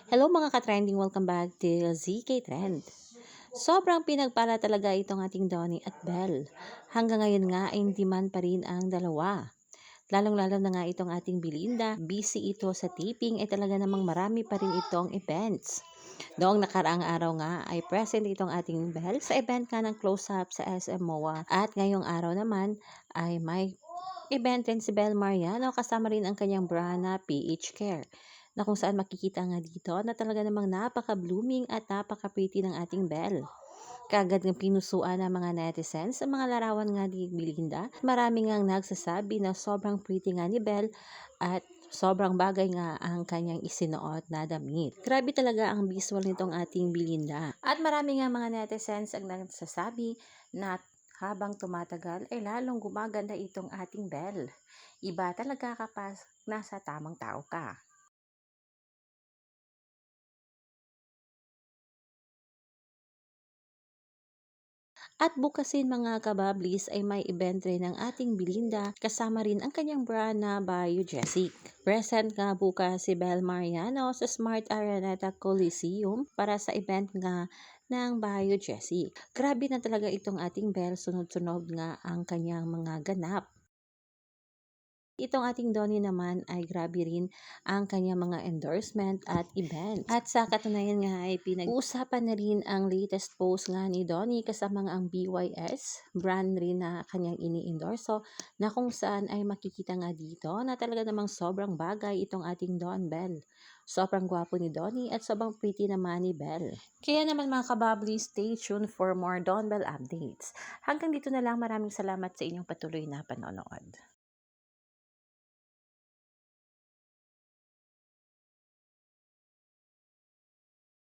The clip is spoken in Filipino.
Hello mga ka-trending, welcome back to ZK Trend. Sobrang pinagpala talaga itong ating Donnie at Belle. Hanggang ngayon nga ay hindi man pa rin ang dalawa. Lalong-lalo na nga itong ating Belinda, busy ito sa taping ay talaga namang marami pa rin itong events. Noong nakaraang araw nga ay present itong ating Belle sa event nga ng close-up sa SM MOA at ngayong araw naman ay may event din si Belle Mariano kasama rin ang kanyang brand na PH Care na kung saan makikita nga dito na talaga namang napaka-blooming at napaka-pretty ng ating Belle. Kaagad ng pinusuan ng mga netizens sa mga larawan nga ni Belinda. Marami ngang nagsasabi na sobrang pretty nga ni Belle at sobrang bagay nga ang kanyang isinuot na damit. Grabe talaga ang visual nitong ating Belinda. At marami nga mga netizens ang nagsasabi na habang tumatagal ay lalong gumaganda itong ating Belle. Iba talaga kapag nasa tamang tao ka. At bukasin mga kabablis ay may event rin ng ating Belinda kasama rin ang kanyang brand na Biogesic. Present nga bukas si Belle Mariano sa Smart Araneta Coliseum para sa event nga ng Biogesic. Grabe na talaga itong ating Belle, sunod-sunod nga ang kanyang mga ganap. Itong ating Donnie naman ay grabe rin ang kanyang mga endorsement at event. At sa katunayan nga ay pinag-uusapan na rin ang latest post nga ni Donnie kasama nga ang BYS brand rin na kanyang ini-endorso na kung saan ay makikita nga dito na talaga namang sobrang bagay itong ating Don Bell. Sobrang gwapo ni Donnie at sobrang pretty naman ni Belle. Kaya naman mga kababli, stay tuned for more Don Bell updates. Hanggang dito na lang, maraming salamat sa inyong patuloy na panonood.